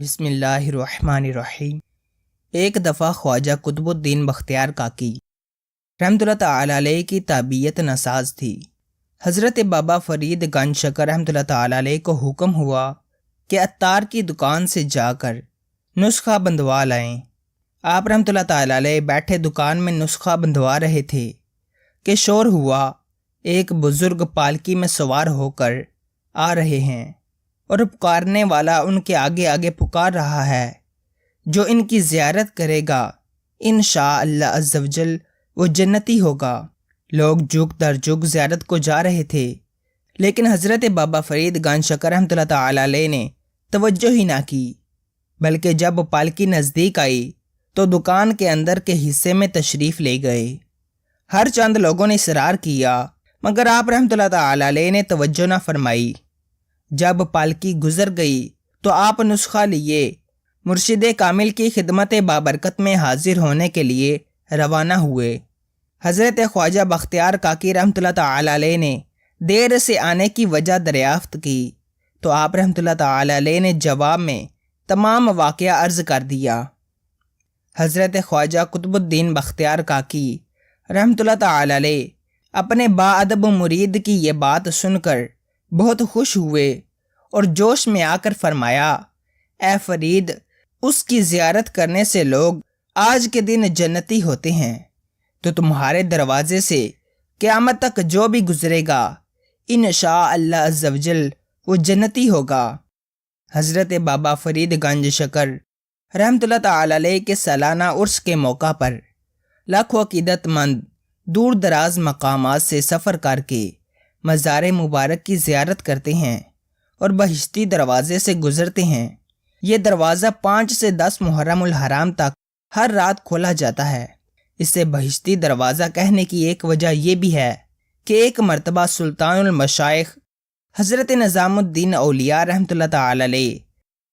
بسم اللہ الرحمن الرحیم۔ ایک دفعہ خواجہ قطب الدین بختیار کاکی رحمۃ اللہ تعالی علیہ کی تابعیت ناساز تھی۔ حضرت بابا فرید گنج شکر رحمۃ اللہ تعالی علیہ کو حکم ہوا کہ عطار کی دکان سے جا کر نسخہ بندوا لائیں۔ آپ رحمۃ اللہ تعالی علیہ بیٹھے دکان میں نسخہ بندوا رہے تھے کہ شور ہوا، ایک بزرگ پالکی میں سوار ہو کر آ رہے ہیں اور پکارنے والا ان کے آگے آگے پکار رہا ہے، جو ان کی زیارت کرے گا انشاءاللہ عز و جل وہ جنتی ہوگا۔ لوگ جگ در جگ زیارت کو جا رہے تھے، لیکن حضرت بابا فرید گنج شکر رحمۃ اللہ تعالی علیہ نے توجہ ہی نہ کی، بلکہ جب پالکی نزدیک آئی تو دکان کے اندر کے حصے میں تشریف لے گئے۔ ہر چند لوگوں نے اصرار کیا، مگر آپ رحمۃ اللہ تعالی علیہ نے توجہ نہ فرمائی۔ جب پالکی گزر گئی تو آپ نسخہ لیے مرشد کامل کی خدمت بابرکت میں حاضر ہونے کے لیے روانہ ہوئے۔ حضرت خواجہ بختیار کاکی رحمۃ اللہ تعالی علیہ نے دیر سے آنے کی وجہ دریافت کی تو آپ رحمۃ اللہ تعالی علیہ نے جواب میں تمام واقعہ عرض کر دیا۔ حضرت خواجہ قطب الدین بختیار کاکی رحمۃ اللہ تعالی علیہ اپنے باادب مرید کی یہ بات سن کر بہت خوش ہوئے اور جوش میں آ کر فرمایا، اے فرید، اس کی زیارت کرنے سے لوگ آج کے دن جنتی ہوتے ہیں، تو تمہارے دروازے سے قیامت تک جو بھی گزرے گا انشاءاللہ عز و جل وہ جنتی ہوگا۔ حضرت بابا فرید گنج شکر رحمۃ اللہ تعالی علیہ کے سالانہ عرس کے موقع پر لاکھوں عقیدت مند دور دراز مقامات سے سفر کر کے مزار مبارک کی زیارت کرتے ہیں اور بہشتی دروازے سے گزرتے ہیں۔ یہ دروازہ 5 سے 10 محرم الحرام تک ہر رات کھولا جاتا ہے۔ اسے بہشتی دروازہ کہنے کی ایک وجہ یہ بھی ہے کہ ایک مرتبہ سلطان المشائخ حضرت نظام الدین اولیاء رحمۃ اللہ تعالی علیہ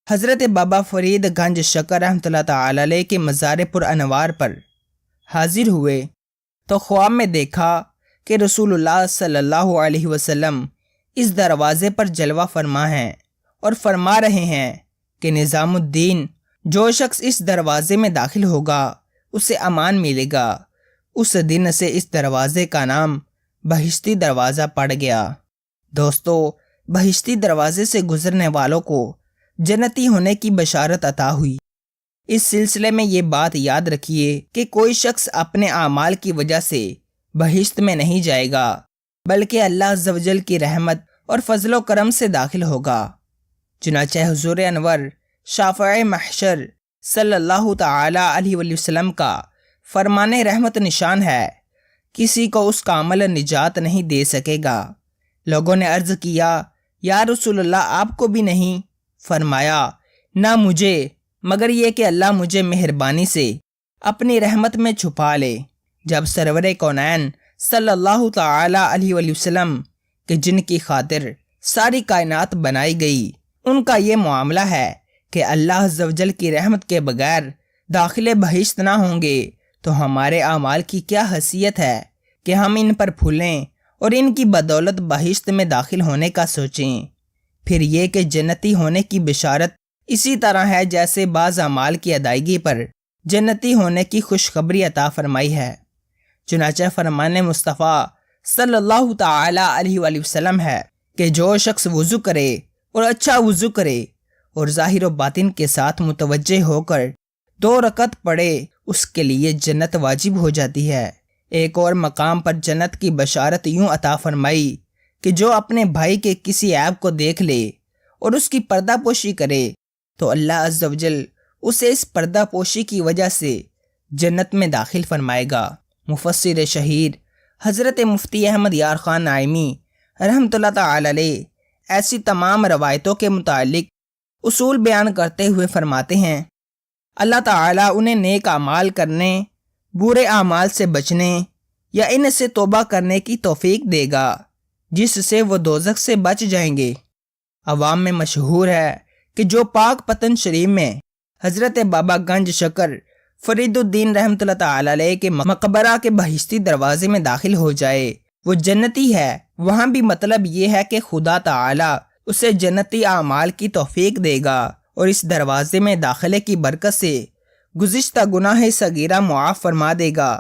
حضرت بابا فرید گنج شکر رحمۃ اللہ تعالی علیہ کے مزار پر انوار پر حاضر ہوئے تو خواب میں دیکھا کہ رسول اللہ صلی اللہ علیہ وسلم اس دروازے پر جلوہ فرما ہیں اور فرما رہے ہیں کہ نظام الدین، جو شخص اس دروازے میں داخل ہوگا اسے امان ملے گا۔ اس دن سے اس دروازے کا نام بہشتی دروازہ پڑ گیا۔ دوستو، بہشتی دروازے سے گزرنے والوں کو جنتی ہونے کی بشارت عطا ہوئی۔ اس سلسلے میں یہ بات یاد رکھیے کہ کوئی شخص اپنے اعمال کی وجہ سے بہشت میں نہیں جائے گا، بلکہ اللہ عز و جل کی رحمت اور فضل و کرم سے داخل ہوگا۔ چنانچہ حضور انور شافع محشر صلی اللہ تعالی علیہ وآلہ وسلم کا فرمان رحمت نشان ہے، کسی کو اس کا عمل نجات نہیں دے سکے گا۔ لوگوں نے عرض کیا، یا رسول اللہ، آپ کو بھی نہیں؟ فرمایا، نہ مجھے، مگر یہ کہ اللہ مجھے مہربانی سے اپنی رحمت میں چھپا لے۔ جب سرور کونین صلی اللہ تعالی علیہ وآلہ وسلم کہ جن کی خاطر ساری کائنات بنائی گئی، ان کا یہ معاملہ ہے کہ اللہ عز و جل کی رحمت کے بغیر داخل بہشت نہ ہوں گے، تو ہمارے اعمال کی کیا حیثیت ہے کہ ہم ان پر پھولیں اور ان کی بدولت بہشت میں داخل ہونے کا سوچیں۔ پھر یہ کہ جنتی ہونے کی بشارت اسی طرح ہے جیسے بعض اعمال کی ادائیگی پر جنتی ہونے کی خوشخبری عطا فرمائی ہے۔ چنانچہ فرمان مصطفیٰ صلی اللہ تعالی علیہ وآلہ وسلم ہے کہ جو شخص وضو کرے اور اچھا وضو کرے اور ظاہر و باطن کے ساتھ متوجہ ہو کر 2 رکعت پڑھے، اس کے لیے جنت واجب ہو جاتی ہے۔ ایک اور مقام پر جنت کی بشارت یوں عطا فرمائی کہ جو اپنے بھائی کے کسی عیب کو دیکھ لے اور اس کی پردہ پوشی کرے تو اللہ عز و جل اسے اس پردہ پوشی کی وجہ سے جنت میں داخل فرمائے گا۔ مفسر شہیر حضرت مفتی احمد یار خان نائمی رحمۃ اللہ تعالی علیہ ایسی تمام روایتوں کے متعلق اصول بیان کرتے ہوئے فرماتے ہیں، اللہ تعالیٰ انہیں نیک اعمال کرنے، برے اعمال سے بچنے یا ان سے توبہ کرنے کی توفیق دے گا، جس سے وہ دوزخ سے بچ جائیں گے۔ عوام میں مشہور ہے کہ جو پاک پتن شریف میں حضرت بابا گنج شکر فرید الدین رحمۃ اللہ تعالی علیہ کے مقبرہ کے بہشتی دروازے میں داخل ہو جائے وہ جنتی ہے، وہاں بھی مطلب یہ ہے کہ خدا تعالی اسے جنتی اعمال کی توفیق دے گا اور اس دروازے میں داخلے کی برکت سے گزشتہ گناہ صغیرہ معاف فرما دے گا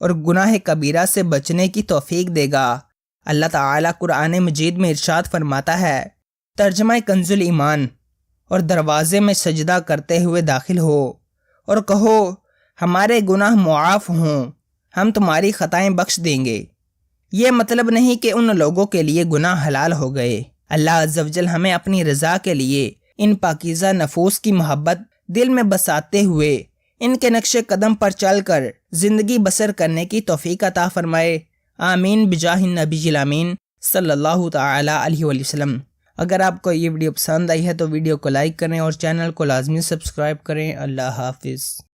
اور گناہ کبیرہ سے بچنے کی توفیق دے گا۔ اللہ تعالیٰ قرآن مجید میں ارشاد فرماتا ہے، ترجمہ کنز ایمان، اور دروازے میں سجدہ کرتے ہوئے داخل ہو اور کہو ہمارے گناہ معاف ہوں، ہم تمہاری خطائیں بخش دیں گے۔ یہ مطلب نہیں کہ ان لوگوں کے لیے گناہ حلال ہو گئے۔ اللہ عز و جل ہمیں اپنی رضا کے لیے ان پاکیزہ نفوس کی محبت دل میں بساتے ہوئے ان کے نقش قدم پر چل کر زندگی بسر کرنے کی توفیق عطا فرمائے۔ آمین بجاہ النبی الامین صلی اللہ تعالی علیہ وسلم۔ اگر آپ کو یہ ویڈیو پسند آئی ہے تو ویڈیو کو لائک کریں اور چینل کو لازمی سبسکرائب کریں۔ اللہ حافظ۔